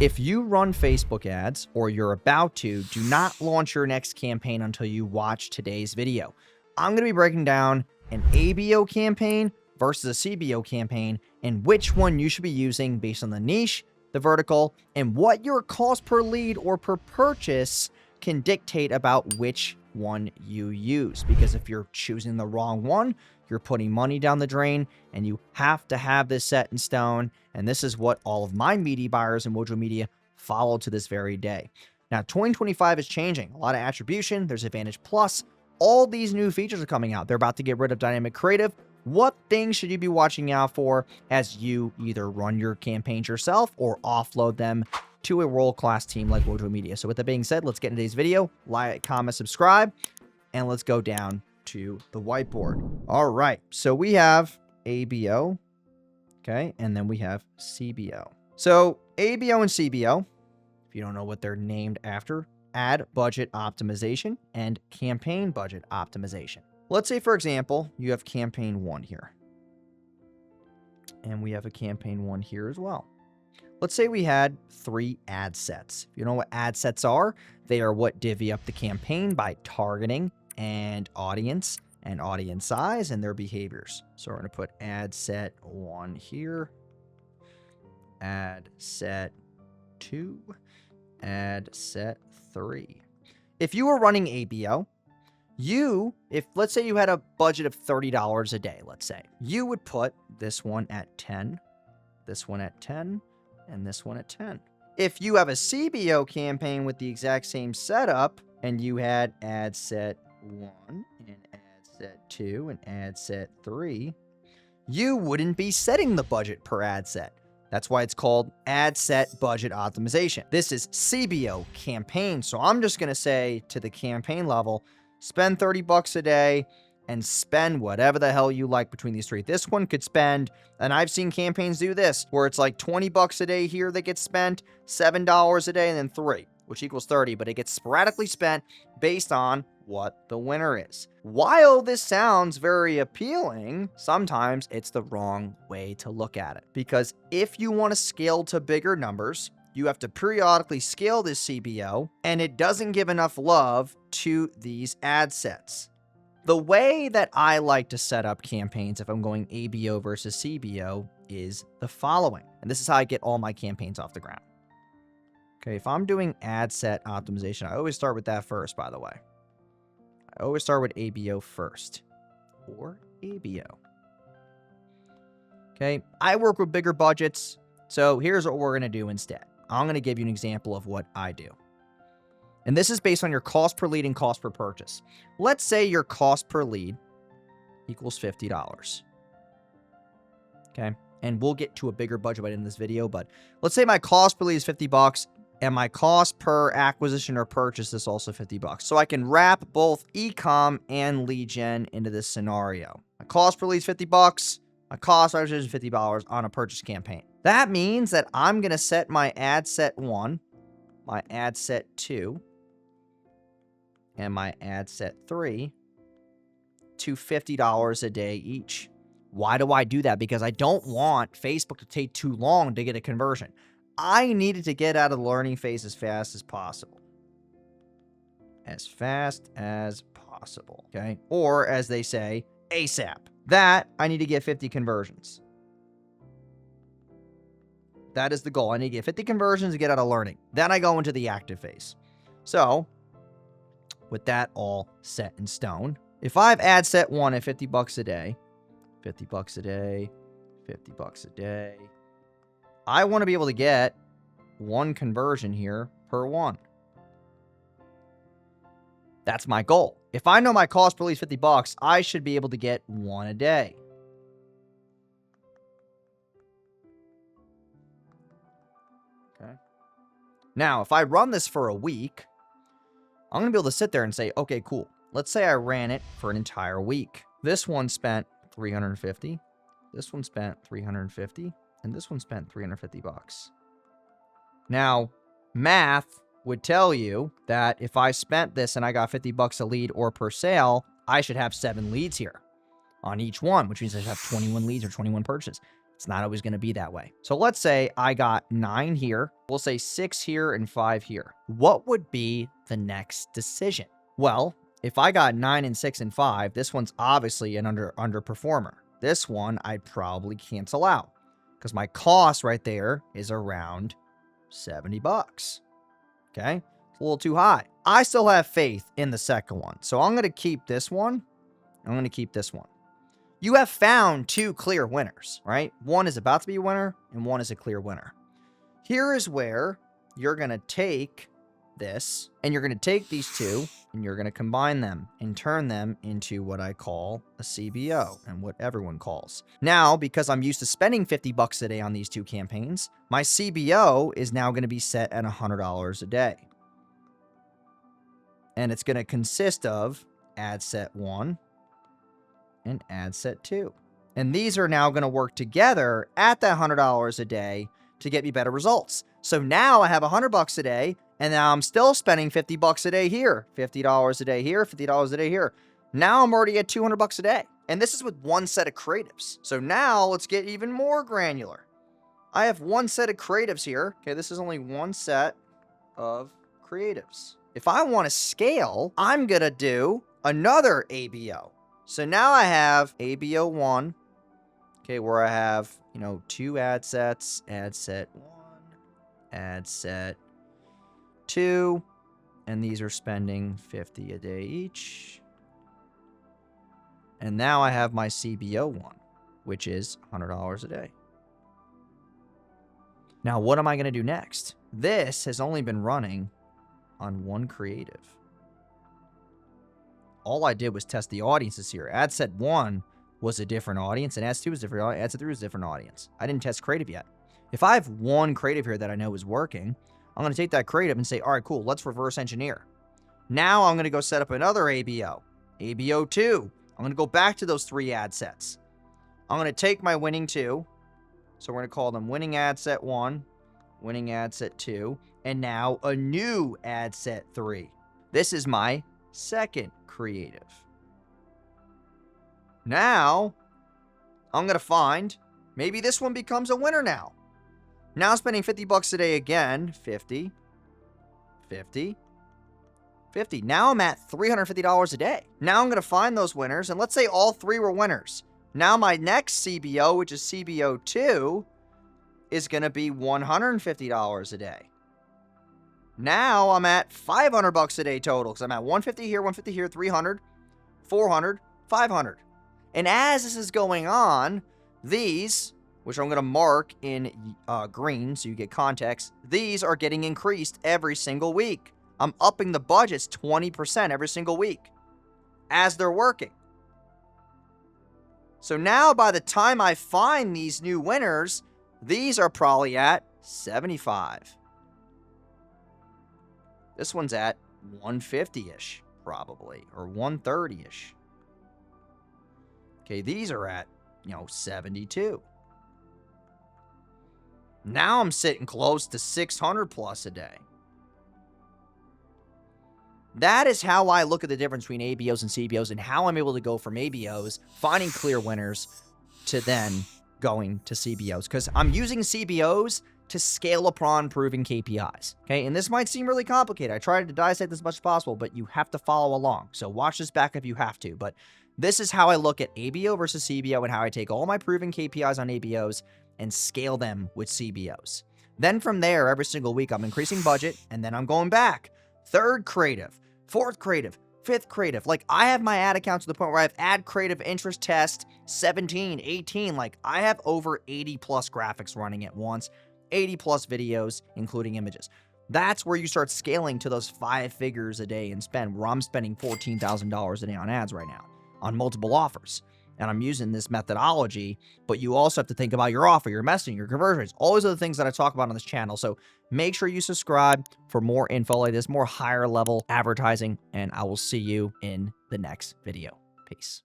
If you run Facebook ads or you're about to, do not launch your next campaign until you watch today's video. I'm going to be breaking down an ABO campaign versus a CBO campaign and which one you should be using based on the niche, the vertical, and what your cost per lead or per purchase can dictate about which one you use. Because if you're choosing the wrong one, you're putting money down the drain, and you have to have this set in stone. And this is what all of my media buyers in Mojo Media follow to this very day. Now, 2025 is changing. A lot of attribution. There's Advantage Plus. All these new features are coming out. They're about to get rid of dynamic creative. What things should you be watching out for as you either run your campaigns yourself or offload them to a world-class team like Mojo Media? So with that being said, let's get into today's video. Like, comment, subscribe, and let's go down to the whiteboard. All right, so we have ABO, okay, and then we have CBO. So ABO and CBO, if you don't know what they're named after, ad budget optimization and campaign budget optimization. Let's say, for example, you have campaign 1 here, and we have a campaign 1 here as well. Let's say we had 3 ad sets. If you know what ad sets are, they are what divvy up the campaign by targeting and audience size and their behaviors. So we're going to put ad set 1 here, ad set 2, ad set 3. If you were running ABO, if let's say you had a budget of $30 a day, let's say, you would put this one at 10, this one at 10, and this one at 10. If you have a CBO campaign with the exact same setup, and you had ad set 1 and ad set 2 and ad set 3, you wouldn't be setting the budget per ad set. That's why it's called ad set budget optimization. This is CBO campaign. So I'm just going to say to the campaign level, spend 30 bucks a day and spend whatever the hell you like between these 3. This one could spend, and I've seen campaigns do this, where it's like 20 bucks a day here that gets spent, $7 a day, and then 3, which equals 30, but it gets sporadically spent based on what the winner is. While this sounds very appealing, sometimes it's the wrong way to look at it. Because if you want to scale to bigger numbers, you have to periodically scale this CBO, and it doesn't give enough love to these ad sets. The way that I like to set up campaigns if I'm going ABO versus CBO is the following. And this is how I get all my campaigns off the ground. Okay, if I'm doing ad set optimization, I always start with that first, by the way. I always start with ABO first, or ABO. Okay, I work with bigger budgets, so here's what we're going to do instead. I'm going to give you an example of what I do. And this is based on your cost per lead and cost per purchase. Let's say your cost per lead equals $50. Okay, and we'll get to a bigger budget by the end of this video, but let's say my cost per lead is 50 bucks. And my cost per acquisition or purchase is also 50 bucks. So I can wrap both e-com and lead gen into this scenario. My cost per lead is 50 bucks. My cost per acquisition is $50 on a purchase campaign. That means that I'm going to set my ad set 1, my ad set 2, and my ad set 3 to $50 a day each. Why do I do that? Because I don't want Facebook to take too long to get a conversion. I needed to get out of the learning phase as fast as possible. As fast as possible, okay? Or, as they say, ASAP. That, I need to get 50 conversions. That is the goal. I need to get 50 conversions to get out of learning. Then I go into the active phase. So, with that all set in stone, if I have ad set 1 at 50 bucks a day, 50 bucks a day, 50 bucks a day, I want to be able to get 1 conversion here per 1. That's my goal. If I know my cost per lead is 50 bucks, I should be able to get 1 a day. Okay. Now, if I run this for a week, I'm going to be able to sit there and say, okay, cool. Let's say I ran it for an entire week. This one spent 350. This one spent 350. And this one spent 350 bucks. Now, math would tell you that if I spent this and I got 50 bucks a lead or per sale, I should have 7 leads here on each one, which means I should have 21 leads or 21 purchases. It's not always going to be that way. So let's say I got 9 here. We'll say 6 here and 5 here. What would be the next decision? Well, if I got 9 and 6 and 5, this one's obviously an underperformer. This one I'd probably cancel out because my cost right there is around 70 bucks. Okay? It's a little too high. I still have faith in the second one. So I'm going to keep this one. I'm going to keep this one. You have found 2 clear winners, right? One is about to be a winner and one is a clear winner. Here is where you're going to take this and you're going to take these 2 and you're going to combine them and turn them into what I call a CBO and what everyone calls. Now, because I'm used to spending 50 bucks a day on these 2 campaigns, my CBO is now going to be set at $100 a day. And it's going to consist of ad set 1 and ad set 2. And these are now going to work together at that $100 a day to get me better results. So now I have 100 bucks a day, and now I'm still spending 50 bucks a day here, $50 a day here, $50 a day here. Now I'm already at 200 bucks a day. And this is with one set of creatives. So now let's get even more granular. I have one set of creatives here. Okay, this is only one set of creatives. If I want to scale, I'm going to do another ABO. So now I have ABO 1, okay, where I have, 2 ad sets, ad set 1, ad set 2, and these are spending 50 a day each. And now I have my CBO 1, which is $100 a day. Now, what am I going to do next? This has only been running on one creative. All I did was test the audiences here. Ad set 1 was a different audience, and ad set 2 was different. Ad set 3 was a different audience. I didn't test creative yet. If I have one creative here that I know is working, I'm going to take that creative and say, all right, cool, let's reverse engineer. Now I'm going to go set up another ABO. ABO 2. I'm going to go back to those 3 ad sets. I'm going to take my winning 2. So we're going to call them winning ad set 1, winning ad set 2, and now a new ad set 3. This is my second creative. Now, I'm going to find, maybe this one becomes a winner now. Now I'm spending 50 bucks a day again. 50, 50, 50. Now I'm at $350 a day. Now I'm going to find those winners, and let's say all 3 were winners. Now my next CBO, which is CBO 2, is going to be $150 a day. Now I'm at 500 bucks a day total because I'm at 150 here, 150 here, 300, 400, 500. And as this is going on, these, which I'm going to mark in green so you get context, these are getting increased every single week. I'm upping the budgets 20% every single week as they're working. So now by the time I find these new winners, these are probably at 75. This one's at 150-ish, probably, or 130-ish. Okay, these are at, 72. Now I'm sitting close to 600 plus a day. That is how I look at the difference between ABOs and CBOs and how I'm able to go from ABOs, finding clear winners, to then going to CBOs. Because I'm using CBOs to scale upon proving KPIs. Okay, and this might seem really complicated. I tried to dissect this as much as possible, but you have to follow along. So watch this back if you have to. But this is how I look at ABO versus CBO and how I take all my proven KPIs on ABOs and scale them with CBOs. Then from there, every single week, I'm increasing budget, and then I'm going back. 3rd creative, 4th creative, 5th creative. Like, I have my ad account to the point where I have ad creative interest test 17, 18. Like, I have over 80 plus graphics running at once, 80 plus videos, including images. That's where you start scaling to those 5 figures a day and spend, where I'm spending $14,000 a day on ads right now on multiple offers. And I'm using this methodology, but you also have to think about your offer, your messaging, your conversion rates, all those other things that I talk about on this channel. So make sure you subscribe for more info like this, more higher level advertising, and I will see you in the next video. Peace.